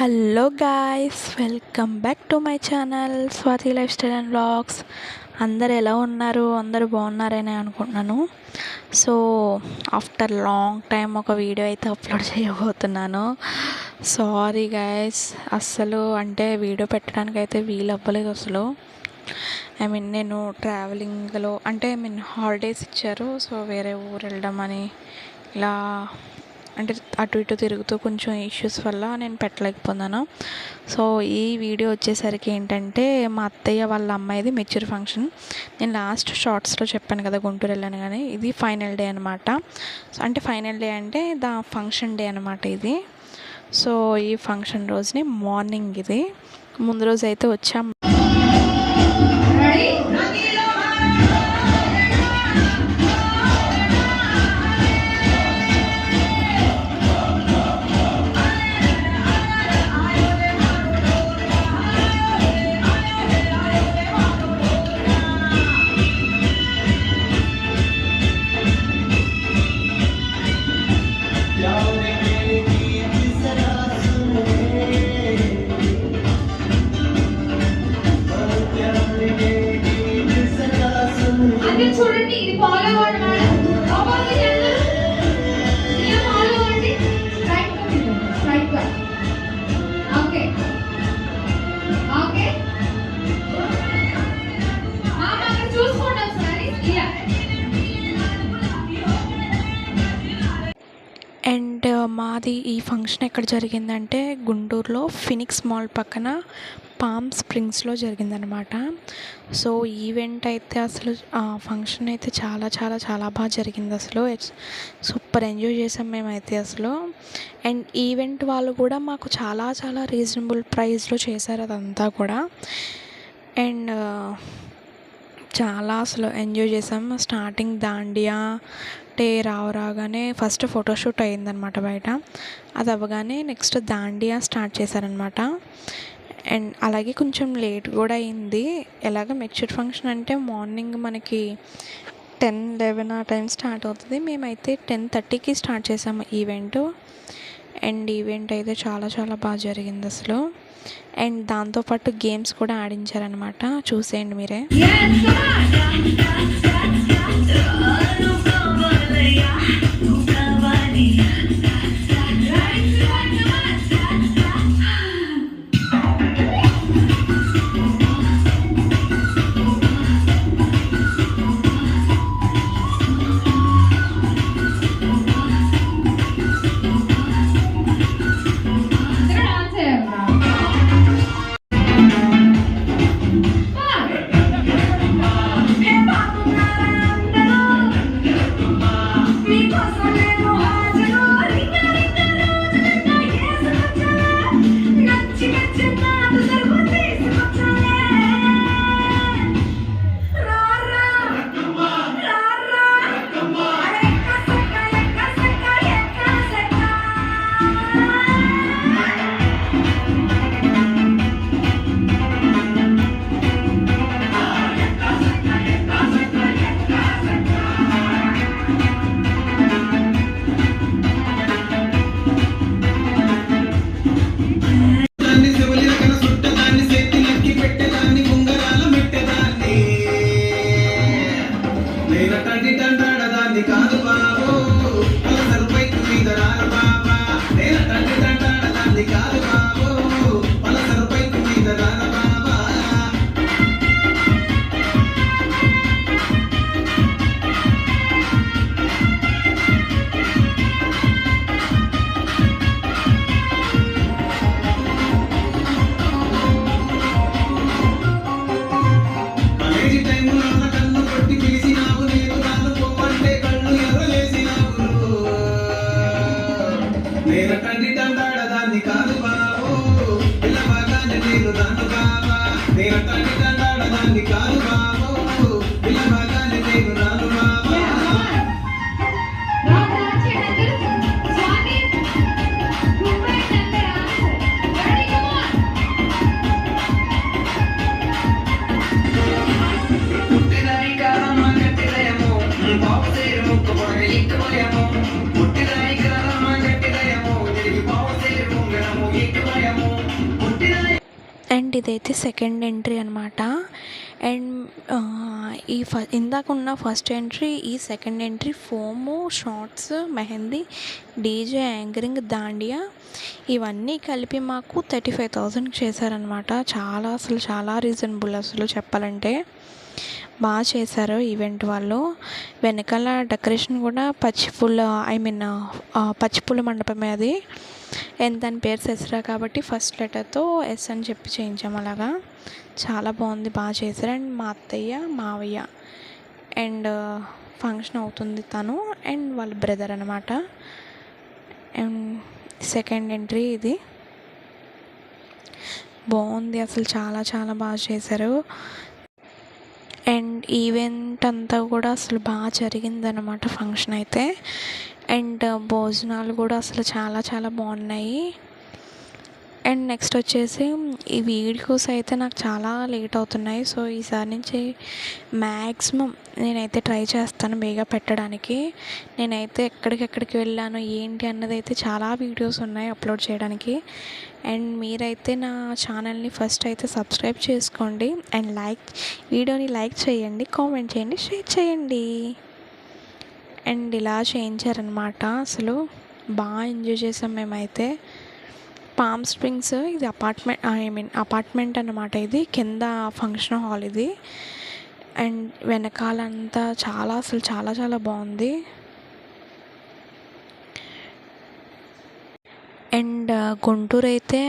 Hello guys, welcome back to my channel Swathi life style and vlogs. అందరు ఎలా ఉన్నారు? అందరూ బాగున్నారని అనుకుంటున్నాను. సో ఆఫ్టర్ లాంగ్ టైం ఒక వీడియో అయితే అప్లోడ్ చేయబోతున్నాను. సారీ గాయ్స్, అస్సలు అంటే వీడియో పెట్టడానికి అయితే వీలు అవ్వలేదు అసలు. నేను ట్రావెలింగ్లో హాలిడేస్ ఇచ్చారు. సో వేరే ఊరు వెళ్ళడం అని ఇలా అటు ఇటు తిరుగుతూ కొంచెం ఇష్యూస్ వల్ల నేను పెట్టలేకపోతున్నాను. సో ఈ వీడియో వచ్చేసరికి ఏంటంటే, మా అత్తయ్య వాళ్ళ అమ్మాయిది మెచ్యూర్ ఫంక్షన్. నేను లాస్ట్ షార్ట్స్లో చెప్పాను కదా గుంటూరు వెళ్ళాను, కానీ ఇది ఫైనల్ డే అనమాట. సో ఫైనల్ డే అంటే ఫంక్షన్ డే అనమాట ఇది. సో ఈ ఫంక్షన్ రోజుని మార్నింగ్, ఇది ముందు రోజు అయితే వచ్చాం. చూడండి, ఇది ఫాలో అవ్వండి మేడం. లోపలికి వెళ్ళండి. ఇలా ఫాలో అవ్వండి. స్ట్రైట్ గా. Okay okay. అక్కడ చూసుకోండి ఒకసారి. ఇలా అండ్ మాది ఈ ఫంక్షన్ ఎక్కడ జరిగిందంటే, గుంటూరులో ఫినిక్స్ మాల్ పక్కన పామ్ స్ప్రింగ్స్లో జరిగిందనమాట. సో ఈవెంట్ అయితే అసలు ఫంక్షన్ అయితే చాలా చాలా చాలా బాగా జరిగింది. అసలు సూపర్ ఎంజాయ్ చేసాం మేమైతే అసలు. అండ్ ఈవెంట్ వాళ్ళు కూడా మాకు చాలా చాలా రీజనబుల్ ప్రైస్లో చేశారు అదంతా కూడా. అండ్ చాలా అసలు ఎంజాయ్ చేసాం. స్టార్టింగ్ దాండియా రాగానే ఫస్ట్ ఫోటోషూట్ అయ్యిందనమాట బయట. అది అవ్వగానే నెక్స్ట్ దాండియా స్టార్ట్ చేశారనమాట. అండ్ అలాగే కొంచెం లేట్ కూడా అయింది. ఎలాగ మెచ్యూర్ ఫంక్షన్ అంటే మార్నింగ్ మనకి 10-11 ఆ టైం స్టార్ట్ అవుతుంది. మేమైతే 10:30కి స్టార్ట్ చేసాము ఈవెంట్. అండ్ ఈవెంట్ అయితే చాలా చాలా బాగా జరిగింది అసలు. అండ్ దాంతోపాటు గేమ్స్ కూడా ఆడించారనమాట. చూసేయండి మీరే. కాదు బాబు పలసరుపై మీద రారు బాబా. నేను తండ్రి తంటాడదాన్ని కాదు బాబు పలసరుపై మీద రారు బాబా. కాలేజీ టైంలో కన్ను కొట్టి పిలిచినావు, నేను రాను పోవంటే కళ్ళు ఎర్రలేసినావు. నేను తండ్రి తంటాడదాన్ని కాదు బాబు పిల్లబాగానే నేను దాన్ని బాబా. నేను తండ్రి తంటాడదాన్ని కాదు బాబు పిల్లబాగానే నేను రాను బాబా. పుట్టిదాని కాలమ్మ కట్టిదయము బాబు సేరు ముక్కు పొడగ ఎక్కువయము. పుట్టిదాని కాలమ్మ కట్టిదయము బాబు సేరు ముంగడము ఎక్కువయము. అండ్ ఇదైతే సెకండ్ ఎంట్రీ అనమాట. అండ్ ఇందాక ఉన్న ఫస్ట్ ఎంట్రీ, ఈ second entry foam, shorts, mehndi, DJ, anchoring, dandiya ఇవన్నీ కలిపి మాకు 35,000 చేశారనమాట. చాలా రీజనబుల్ అసలు చెప్పాలంటే. బాగా చేశారు ఈవెంట్ వాళ్ళు. వెనకాల డెకరేషన్ కూడా పచ్చిపూల మండపమే అది. అండ్ దాని పేరు సెసరా కాబట్టి ఫస్ట్ లెటర్తో ఎస్ అని చెప్పి చేయించాము అలాగా. చాలా బాగుంది, బాగా చేశారు. అండ్ మా అత్తయ్య, మావయ్య అండ్ ఫంక్షన్ అవుతుంది తను అండ్ వాళ్ళ బ్రదర్ అనమాట. అండ్ సెకండ్ ఎంట్రీ ఇది. బాగుంది అసలు, చాలా బాగా చేశారు. అండ్ ఈవెంట్ అంతా కూడా అసలు బాగా జరిగిందనమాట ఫంక్షన్ అయితే. అండ్ భోజనాలు కూడా అసలు చాలా బాగున్నాయి. అండ్ నెక్స్ట్ వచ్చేసి ఈ వీడియోస్ అయితే నాకు చాలా లేట్ అవుతున్నాయి. సో ఈసారి నుంచి మ్యాక్సిమం నేనైతే ట్రై చేస్తాను బేగా పెట్టడానికి. నేనైతే ఎక్కడికి వెళ్ళాను ఏంటి అన్నది అయితే చాలా వీడియోస్ ఉన్నాయి అప్లోడ్ చేయడానికి. అండ్ మీరైతే నా ఛానల్ని ఫస్ట్ అయితే సబ్స్క్రైబ్ చేసుకోండి. అండ్ వీడియోని లైక్ చేయండి, కామెంట్ చేయండి, షేర్ చేయండి. అండ్ ఇలా చేయించారనమాట. అసలు బాగా ఎంజాయ్ చేసాం మేమైతే. పామ్ స్ప్రింగ్స్ ఇది అపార్ట్మెంట్ అన్నమాట. ఇది కింద ఫంక్షన్ హాల్ ఇది. అండ్ వెనకాలంతా చాలా బాగుంది. అండ్ గుంటూరు అయితే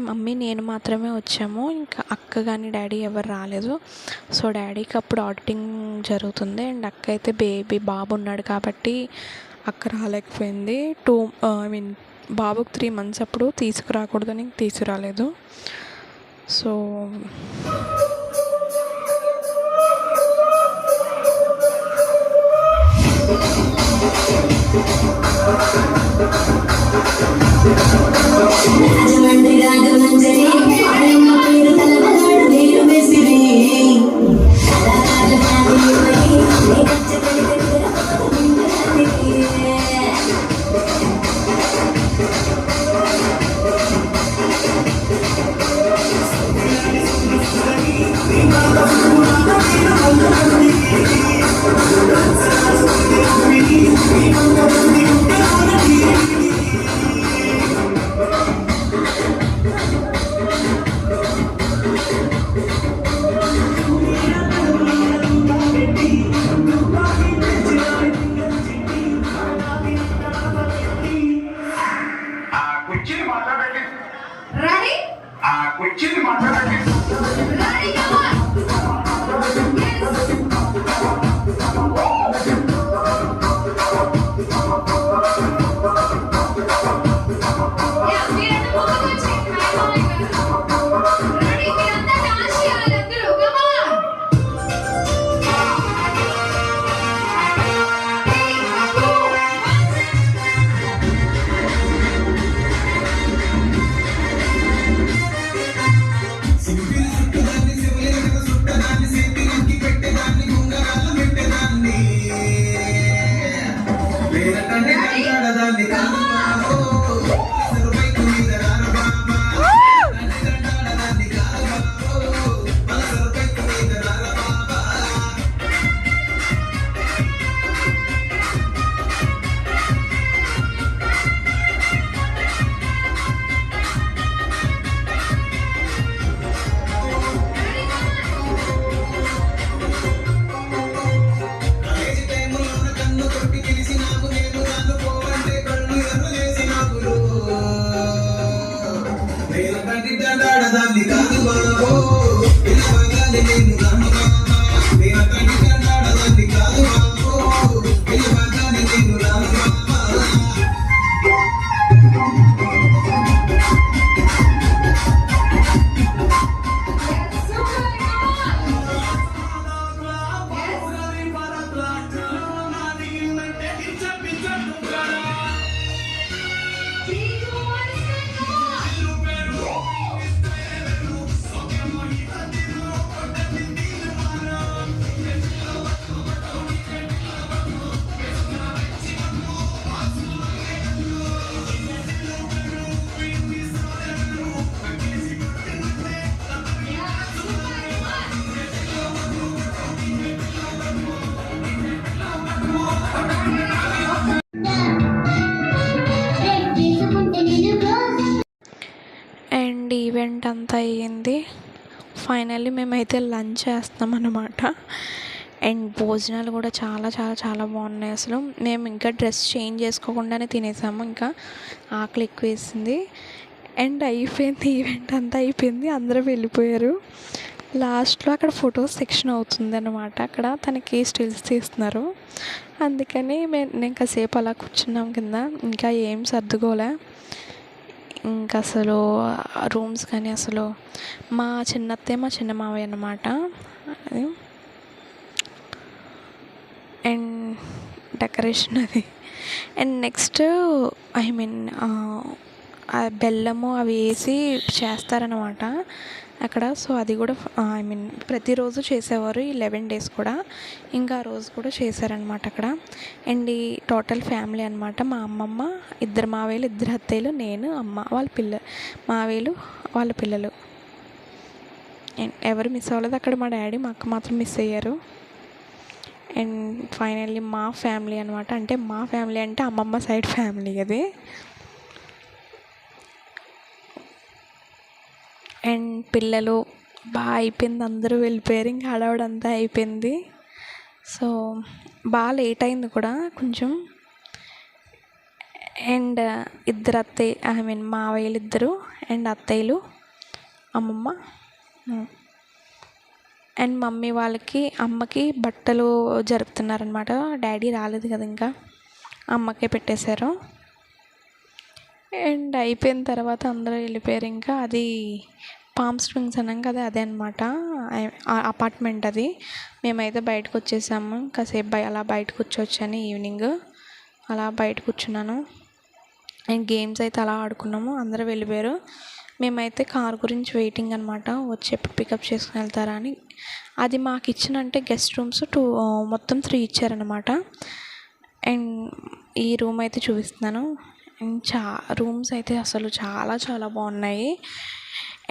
మమ్మీ నేను మాత్రమే వచ్చాము. ఇంకా అక్క కానీ డాడీ ఎవరు రాలేదు. సో డాడీకి అప్పుడు ఆడిటింగ్ జరుగుతుంది. అండ్ అక్క అయితే బాబు ఉన్నాడు కాబట్టి అక్క రాలేకపోయింది. బాబుకి 3 months అప్పుడు తీసుకురాకూడదని తీసుకురాలేదు. సో ఈవెంట్ అంతా అయ్యింది. ఫైనల్లీ మేమైతే లంచ్ చేస్తాం అన్నమాట. అండ్ భోజనాలు కూడా చాలా చాలా చాలా బాగున్నాయి. అసలు మేము ఇంకా డ్రెస్ చేంజ్ చేసుకోకుండానే తినేసాము, ఇంకా ఆకలి ఎక్కువ వేసింది. అండ్ అయిపోయింది, ఈవెంట్ అంతా అయిపోయింది, అందరూ వెళ్ళిపోయారు. లాస్ట్లో అక్కడ ఫొటోస్ సెక్షన్ అవుతుంది అన్నమాట. అక్కడ తనకి స్టిల్స్ తీస్తున్నారు. అందుకని నేను కాసేపు అలా కూర్చున్నాం కింద. ఇంకా ఏం సర్దుకోలే. ఇంకా అసలు రూమ్స్ కానీ అసలు మా చిన్నత్తే మా చిన్న మావయ్య అన్నమాట. అండ్ డెకరేషన్ అది. అండ్ నెక్స్ట్ బెల్లము అవి వేసి చేస్తారనమాట అక్కడ. సో అది కూడా ప్రతిరోజు చేసేవారు ఈ 11 days కూడా. ఇంకా ఆ రోజు కూడా చేశారనమాట అక్కడ. అండ్ ఈ టోటల్ ఫ్యామిలీ అనమాట. మా అమ్మమ్మ, 2 మావేలు, 2 అత్తయ్యలు, నేను, అమ్మ, వాళ్ళ మావేలు వాళ్ళ పిల్లలు. అండ్ ఎవరు మిస్ అవ్వలేదు అక్కడ. మా డాడీ మా అక్క మాత్రం మిస్ అయ్యారు. అండ్ ఫైనల్లీ మా ఫ్యామిలీ అనమాట. అంటే మా ఫ్యామిలీ అంటే అమ్మమ్మ సైడ్ ఫ్యామిలీ అది. అండ్ పిల్లలు బాగా అయిపోయింది, అందరూ వెళ్ళిపోయారు. ఇంకా హడావుడంతా అయిపోయింది. సో బాగా లేట్ అయింది కూడా కొంచెం. అండ్ 2 మావయ్యలు 2 అండ్ అత్తయ్యలు, అమ్మమ్మ అండ్ మమ్మీ వాళ్ళకి, అమ్మకి బట్టలు జరుపుతున్నారనమాట. డాడీ రాలేదు కదా, ఇంకా అమ్మకే పెట్టేశారు. అండ్ అయిపోయిన తర్వాత అందరూ వెళ్ళిపోయారు. ఇంకా అది పామ్ స్ప్రింగ్స్ అన్నాం కదా, అదే అనమాట అపార్ట్మెంట్ అది. మేమైతే బయటకు వచ్చేసాము. కాసేపు అలా బయటకు వచ్చాను. ఈవినింగ్ అలా బయట కూర్చున్నాను. అండ్ గేమ్స్ అయితే అలా ఆడుకున్నాము. అందరూ వెళ్ళిపోయారు. మేమైతే కార్ గురించి వెయిటింగ్ అనమాట, వచ్చి ఎప్పుడు పికప్ చేసుకుని వెళ్తారా అని. అది మాకు ఇచ్చినంటే గెస్ట్ రూమ్స్ మొత్తం 3 ఇచ్చారనమాట. అండ్ ఈ రూమ్ అయితే చూపిస్తున్నాను. అండ్ రూమ్స్ అయితే అసలు చాలా చాలా బాగున్నాయి.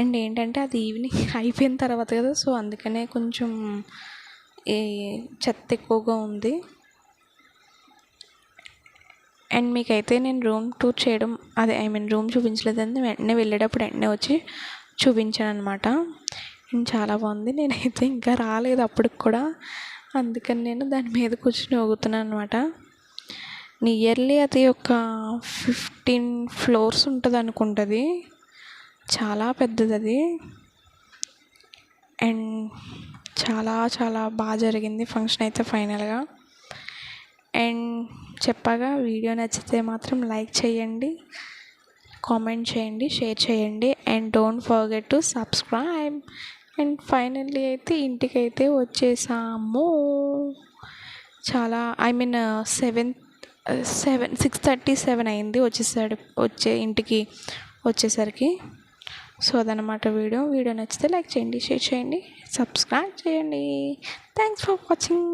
అండ్ ఏంటంటే అది ఈవినింగ్ అయిపోయిన తర్వాత కదా, సో అందుకనే కొంచెం ఈ చెత్త ఎక్కువగా ఉంది. అండ్ మీకైతే నేను రూమ్ టూర్ చేయడం అదే రూమ్ చూపించలేదని వెంటనే వెళ్ళేటప్పుడు వచ్చి చూపించాను అనమాట. అండ్ చాలా బాగుంది. నేనైతే ఇంకా రాలేదు అప్పటికి కూడా, అందుకని నేను దాని మీద కూర్చొని ఊగుతున్నాను అనమాట. నియర్లీ అది ఒక 15 floors ఉంటుంది అనుకుంటుంది. చాలా పెద్దది అది. అండ్ చాలా చాలా బాగా జరిగింది ఫంక్షన్ అయితే ఫైనల్గా. అండ్ చెప్పగా వీడియో నచ్చితే మాత్రం లైక్ చేయండి, కామెంట్ చేయండి, షేర్ చేయండి. And don't forget to subscribe. And finally అయితే ఇంటికైతే వచ్చేసాము. చాలా 6:37 అయింది ఇంటికి వచ్చేసరికి. సో అదనమాట వీడియో నచ్చితే లైక్ చేయండి, షేర్ చేయండి, సబ్స్క్రైబ్ చేయండి. Thanks for watching.